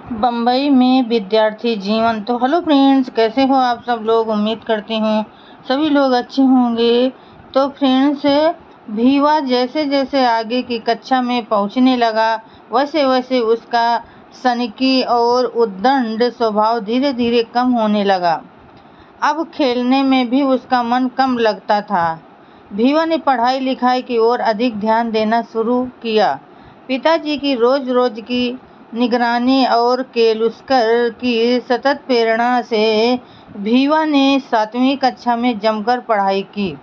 बम्बई में विद्यार्थी जीवन। तो हेलो फ्रेंड्स, कैसे हो आप सब लोग। उम्मीद करती हूँ सभी लोग अच्छे होंगे। तो फ्रेंड्स, भीवा जैसे जैसे आगे की कक्षा में पहुँचने लगा वैसे वैसे उसका सनकी और उद्दंड स्वभाव धीरे धीरे कम होने लगा। अब खेलने में भी उसका मन कम लगता था। भीवा ने पढ़ाई लिखाई की ओर अधिक ध्यान देना शुरू किया। पिताजी की रोज रोज की निगरानी और केलुस्कर की सतत प्रेरणा से भीवा ने 7वीं कक्षा में जमकर पढ़ाई की।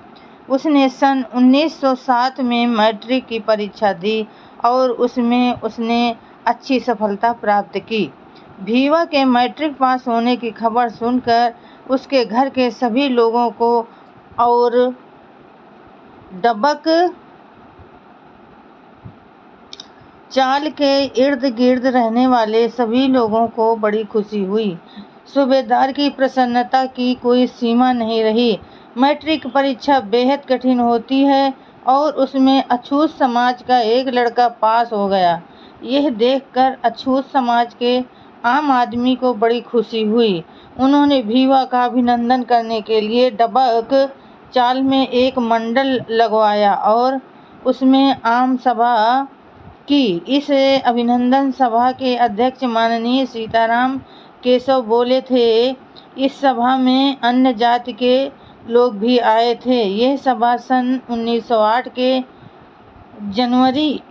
उसने सन 1907 में मैट्रिक की परीक्षा दी और उसमें उसने अच्छी सफलता प्राप्त की। भीवा के मैट्रिक पास होने की खबर सुनकर उसके घर के सभी लोगों को और डबक चाल के इर्द गिर्द रहने वाले सभी लोगों को बड़ी खुशी हुई। सूबेदार की प्रसन्नता की कोई सीमा नहीं रही। मैट्रिक परीक्षा बेहद कठिन होती है और उसमें अछूत समाज का एक लड़का पास हो गया। यह देखकर अछूत समाज के आम आदमी को बड़ी खुशी हुई। उन्होंने भीवा का अभिनंदन करने के लिए डबक चाल में एक मंडल लगवाया और उसमें आम सभा की। इस अभिनंदन सभा के अध्यक्ष माननीय सीताराम केशव बोले थे। इस सभा में अन्य जाति के लोग भी आए थे। यह सभा सन 1908 के जनवरी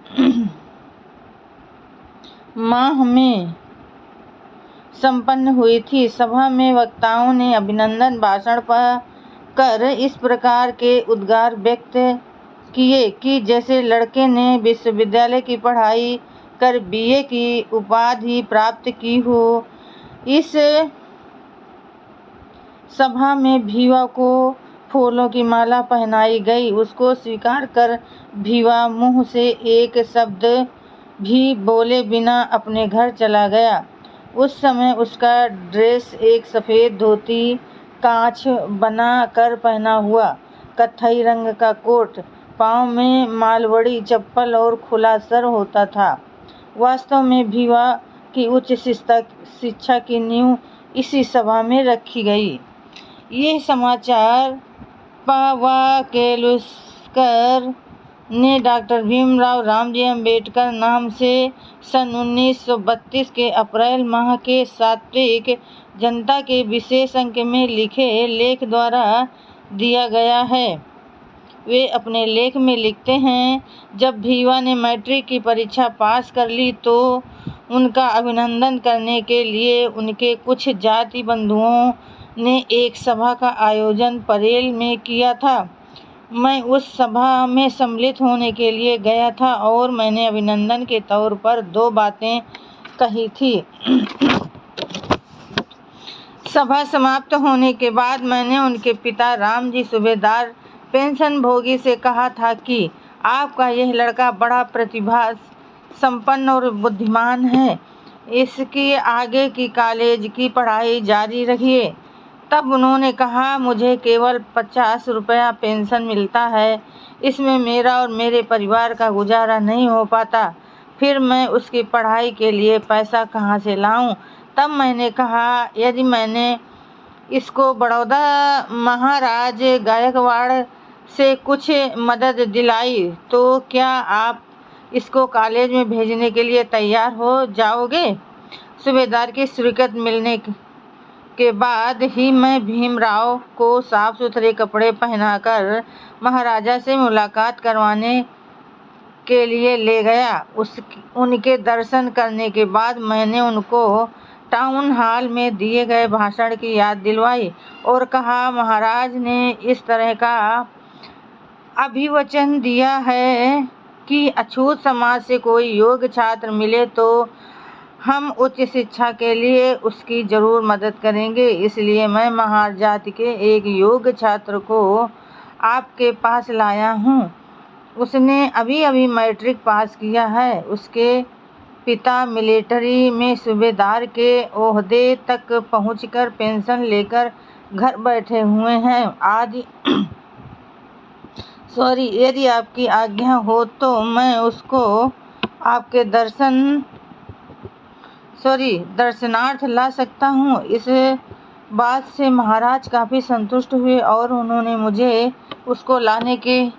माह में संपन्न हुई थी। सभा में वक्ताओं ने अभिनंदन भाषण कर इस प्रकार के उद्गार व्यक्त किए कि जैसे लड़के ने विश्वविद्यालय की पढ़ाई कर बीए की उपाधि प्राप्त की हो। इस सभा में भीवा को फूलों की माला पहनाई गई। उसको स्वीकार कर भीवा मुंह से एक शब्द भी बोले बिना अपने घर चला गया। उस समय उसका ड्रेस एक सफ़ेद धोती, कांच बना कर पहना हुआ कत्थई रंग का कोट, पाँव में मालवड़ी चप्पल और खुला सर होता था। वास्तव में भीवा की उच्च शिक्षा की नींव इसी सभा में रखी गई। यह समाचार पावा केलुस्कर ने डॉक्टर भीमराव रामजी अम्बेडकर नाम से सन 1932 के अप्रैल माह के साप्ताहिक जनता के विशेष अंक में लिखे लेख द्वारा दिया गया है। वे अपने लेख में लिखते हैं, जब भीवा ने मैट्रिक की परीक्षा पास कर ली तो उनका अभिनंदन करने के लिए उनके कुछ जाति बंधुओं ने एक सभा का आयोजन परेल में किया था। मैं उस सभा में सम्मिलित होने के लिए गया था और मैंने अभिनंदन के तौर पर 2 बातें कही थी। सभा समाप्त होने के बाद मैंने उनके पिता रामजी सूबेदार पेंशनभोगी से कहा था कि आपका यह लड़का बड़ा प्रतिभा संपन्न और बुद्धिमान है। इसकी आगे की कॉलेज की पढ़ाई जारी रखिए। तब उन्होंने कहा, मुझे केवल 50 रुपया पेंशन मिलता है। इसमें मेरा और मेरे परिवार का गुजारा नहीं हो पाता। फिर मैं उसकी पढ़ाई के लिए पैसा कहाँ से लाऊं? तब मैंने कहा, यदि मैंने इसको बड़ौदा महाराज गायकवाड़ से कुछ मदद दिलाई तो क्या आप इसको कॉलेज में भेजने के लिए तैयार हो जाओगे? सूबेदार की स्वीकृति मिलने के बाद ही मैं भीमराव को साफ सुथरे कपड़े पहनाकर महाराजा से मुलाकात करवाने के लिए ले गया। उनके दर्शन करने के बाद मैंने उनको टाउन हॉल में दिए गए भाषण की याद दिलवाई और कहा, महाराज ने इस तरह का अभिवचन दिया है कि अछूत समाज से कोई योग्य छात्र मिले तो हम उच्च शिक्षा के लिए उसकी जरूर मदद करेंगे। इसलिए मैं महार जाति के एक योग्य छात्र को आपके पास लाया हूँ। उसने अभी अभी मैट्रिक पास किया है। उसके पिता मिलिट्री में सूबेदार के ओहदे तक पहुंचकर पेंशन लेकर घर बैठे हुए हैं। यदि आपकी आज्ञा हो तो मैं उसको आपके दर्शन दर्शनार्थ ला सकता हूँ। इस बात से महाराज काफ़ी संतुष्ट हुए और उन्होंने मुझे उसको लाने की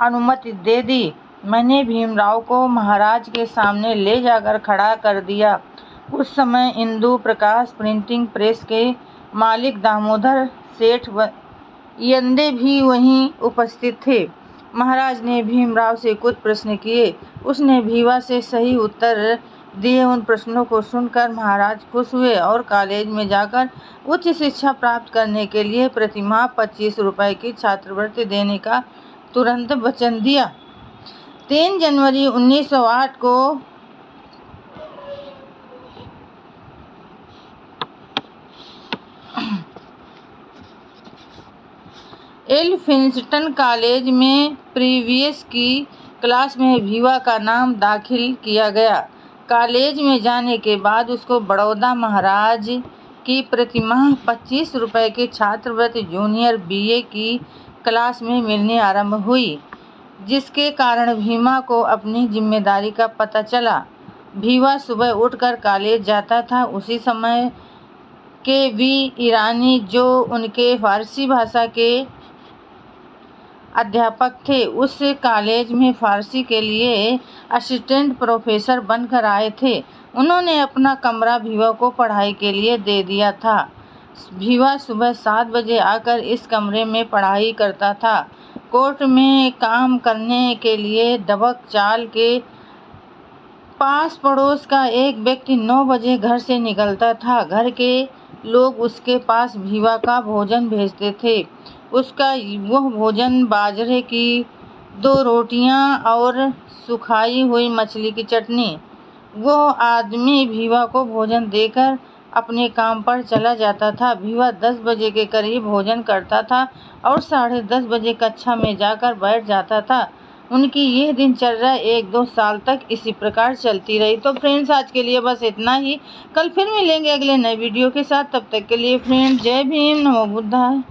अनुमति दे दी। मैंने भीमराव को महाराज के सामने ले जाकर खड़ा कर दिया। उस समय इंदु प्रकाश प्रिंटिंग प्रेस के मालिक दामोदर सेठ यंदे भी वहीं उपस्थित थे। महाराज ने भीमराव से कुछ प्रश्न किए। उसने भीवा से सही उत्तर दिए। उन प्रश्नों को सुनकर महाराज खुश हुए और कॉलेज में जाकर उच्च शिक्षा प्राप्त करने के लिए प्रतिमाह 25 रुपए की छात्रवृत्ति देने का तुरंत वचन दिया। 3 जनवरी 1908 को एल्फिंस्टन कॉलेज में प्रीवियस की क्लास में भीवा का नाम दाखिल किया गया। कॉलेज में जाने के बाद उसको बड़ौदा महाराज की प्रतिमाह 25 रुपए की छात्रवृत्ति जूनियर बीए की क्लास में मिलनी आरंभ हुई, जिसके कारण भीमा को अपनी जिम्मेदारी का पता चला। भीवा सुबह उठकर कॉलेज जाता था। उसी समय के वी ईरानी, जो उनके फारसी भाषा के अध्यापक थे, उस कॉलेज में फारसी के लिए असिस्टेंट प्रोफेसर बनकर आए थे। उन्होंने अपना कमरा भीवा को पढ़ाई के लिए दे दिया था। भीवा सुबह 7 बजे आकर इस कमरे में पढ़ाई करता था। कोर्ट में काम करने के लिए डबक चाल के पास पड़ोस का एक व्यक्ति 9 बजे घर से निकलता था। घर के लोग उसके पास भीवा का भोजन भेजते थे। उसका वह भोजन बाजरे की 2 रोटियां और सुखाई हुई मछली की चटनी। वो आदमी भीवा को भोजन देकर अपने काम पर चला जाता था। भीवा 10 बजे के करीब भोजन करता था और 10:30 बजे कक्षा में जाकर बैठ जाता था। उनकी यह दिनचर्या 1-2 साल तक इसी प्रकार चलती रही। तो फ्रेंड्स, आज के लिए बस इतना ही। कल फिर मिलेंगे अगले नए वीडियो के साथ। तब तक के लिए फ्रेंड्स, जय भीम, नमो बुद्धाय।